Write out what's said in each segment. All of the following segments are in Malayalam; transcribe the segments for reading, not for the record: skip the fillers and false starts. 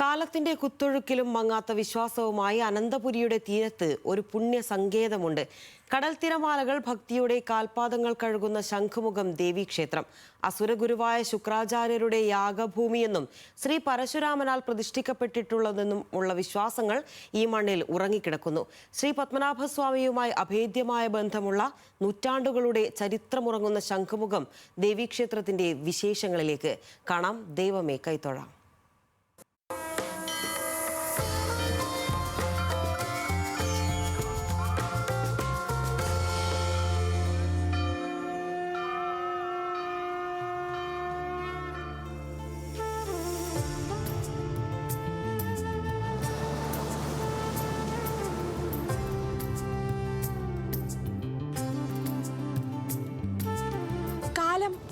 കാലത്തിന്റെ കുത്തൊഴുക്കിലും മങ്ങാത്ത വിശ്വാസവുമായി അനന്തപുരിയുടെ തീരത്ത് ഒരു പുണ്യ സങ്കേതമുണ്ട്. കടൽ തിരമാലകൾ ഭക്തിയുടെ കാൽപാദങ്ങൾ കഴുകുന്ന ശംഖുമുഖം ദേവീക്ഷേത്രം അസുരഗുരുവായ ശുക്രാചാര്യരുടെ യാഗഭൂമിയെന്നും ശ്രീ പരശുരാമനാൽ പ്രതിഷ്ഠിക്കപ്പെട്ടിട്ടുള്ളതെന്നും ഉള്ള വിശ്വാസങ്ങൾ ഈ മണ്ണിൽ ഉറങ്ങിക്കിടക്കുന്നു. ശ്രീ പത്മനാഭസ്വാമിയുമായി അഭേദ്യമായ ബന്ധമുള്ള നൂറ്റാണ്ടുകളുടെ ചരിത്രമുറങ്ങുന്ന ശംഖുമുഖം ദേവീക്ഷേത്രത്തിന്റെ വിശേഷങ്ങളിലേക്ക് കാണാം. ദൈവമേ കൈത്തൊഴാം.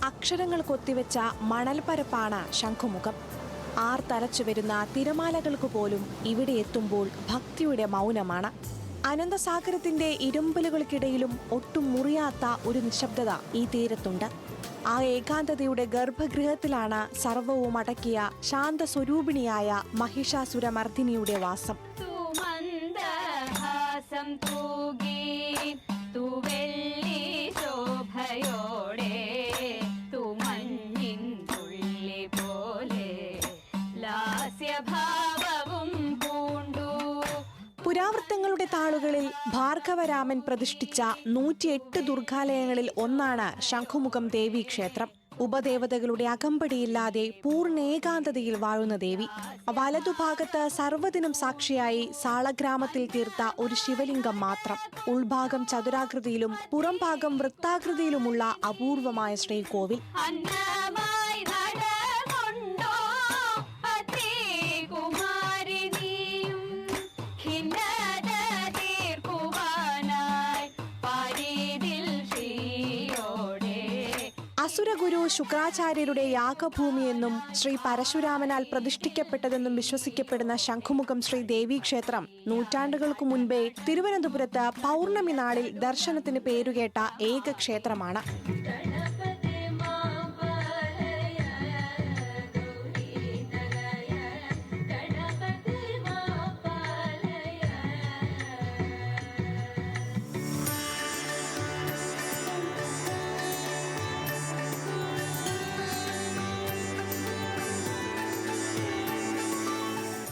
അക്ഷരങ്ങൾ കൊത്തിവെച്ച മണൽപ്പരപ്പാണ് ശംഖുമുഖം. ആർത്തലച്ചു വരുന്ന തിരമാലകൾക്ക് പോലും ഇവിടെ എത്തുമ്പോൾ ഭക്തിയുടെ മൗനമാണ്. അനന്തസാഗരത്തിന്റെ ഇരുമ്പലുകൾക്കിടയിലും ഒട്ടും മുറിയാത്ത ഒരു നിശബ്ദത ഈ തീരത്തുണ്ട്. ആ ഏകാന്തതയുടെ ഗർഭഗൃഹത്തിലാണ് സർവവും അടക്കിയ ശാന്തസ്വരൂപിണിയായ മഹിഷാസുരമർദ്ദിനിയുടെ വാസം. പുരാവൃത്തങ്ങളുടെ താളുകളിൽ ഭാർഗവരാമൻ പ്രതിഷ്ഠിച്ച 108 ദുർഗാലയങ്ങളിൽ ഒന്നാണ് ശംഖുമുഖം ദേവീക്ഷേത്രം. ഉപദേവതകളുടെ അകമ്പടിയില്ലാതെ പൂർണ്ണേകാന്തതയിൽ വാഴുന്ന ദേവി. വലതുഭാഗത്ത് സർവ്വദിനം സാക്ഷിയായി സാളഗ്രാമത്തിൽ തീർത്ത ഒരു ശിവലിംഗം മാത്രം. ഉൾഭാഗം ചതുരാകൃതിയിലും പുറംഭാഗം വൃത്താകൃതിയിലുമുള്ള അപൂർവമായ ശ്രീകോവിൽ. അസുരഗുരു ശുക്രാചാര്യരുടെ യാഗഭൂമിയെന്നും ശ്രീ പരശുരാമനാൽ പ്രതിഷ്ഠിക്കപ്പെട്ടതെന്നും വിശ്വസിക്കപ്പെടുന്ന ശംഖുമുഖം ശ്രീ ദേവീക്ഷേത്രം നൂറ്റാണ്ടുകൾക്കു മുൻപേ തിരുവനന്തപുരത്ത് പൗർണമി നാളിൽ ദർശനത്തിന് പേരുകേട്ട ഏക ക്ഷേത്രമാണ്.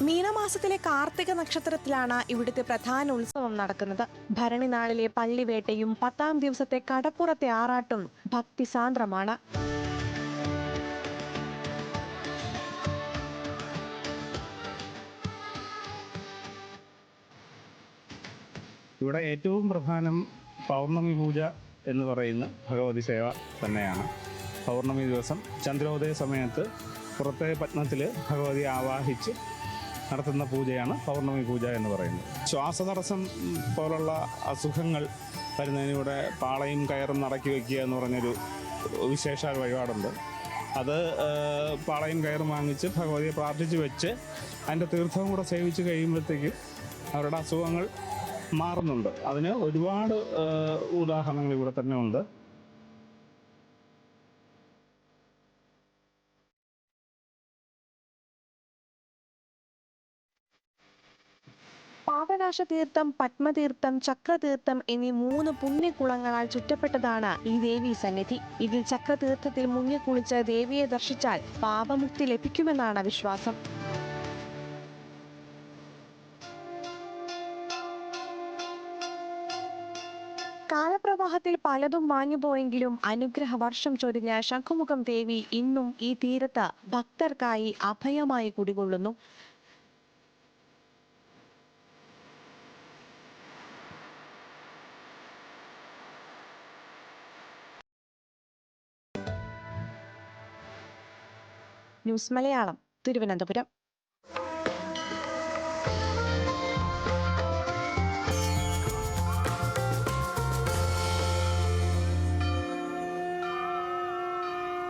മീനമാസത്തിലെ കാർത്തിക നക്ഷത്രത്തിലാണ് ഇവിടുത്തെ പ്രധാന ഉത്സവം നടക്കുന്നത്. ഭരണി നാളിലെ പള്ളിവേട്ടയും 10ാം ദിവസത്തെ കടപ്പുറത്തെ ആറാട്ടും ഭക്തിസാന്ദ്രമാണ്. ഇവിടെ ഏറ്റവും പ്രധാനം പൗർണമി പൂജ എന്ന് പറയുന്ന ഭഗവതി സേവ തന്നെയാണ്. പൗർണമി ദിവസം ചന്ദ്രോദയ സമയത്ത് പുറത്തെ പത്മത്തിൽ ഭഗവതിയെ ആവാഹിച്ച് നടത്തുന്ന പൂജയാണ് പൗർണമി പൂജ എന്ന് പറയുന്നത്. ശ്വാസതടസ്സം പോലുള്ള അസുഖങ്ങൾ വരുന്നതിനിവിടെ പാളയും കയറും നടക്കി വയ്ക്കുക എന്ന് പറഞ്ഞൊരു വിശേഷാൽ വഴിപാടുണ്ട്. അത് പാളയും കയറും വാങ്ങിച്ച് ഭഗവതിയെ പ്രാർത്ഥിച്ച് വെച്ച് അതിൻ്റെ തീർത്ഥവും കൂടെ സേവിച്ച് കഴിയുമ്പോഴത്തേക്കും അവരുടെ അസുഖങ്ങൾ മാറുന്നുണ്ട്. അതിന് ഒരുപാട് ഉദാഹരണങ്ങൾ ഇവിടെ തന്നെ ഉണ്ട്. പാപനാശതീർത്ഥം, പത്മതീർത്ഥം, ചക്രതീർത്ഥം എന്നീ 3 പുണ്യകുളങ്ങളാൽ ചുറ്റപ്പെട്ടതാണ് ഈ ദേവീ സന്നിധി. ഇതിൽ ചക്രതീർത്ഥത്തിൽ മുങ്ങിക്കുളിച്ച് ദേവിയെ ദർശിച്ചാൽ പാപമുക്തി ലഭിക്കുമെന്നാണ് വിശ്വാസം. കാലപ്രവാഹത്തിൽ പലതും മാഞ്ഞുപോയെങ്കിലും അനുഗ്രഹ വർഷം ചൊരിഞ്ഞ ശംഖുമുഖം ദേവി ഇന്നും ഈ തീരത്ത് ഭക്തർക്കായി അഭയമായി കുടികൊള്ളുന്നു. ന്യൂസ് മലയാളം, തിരുവനന്തപുരം.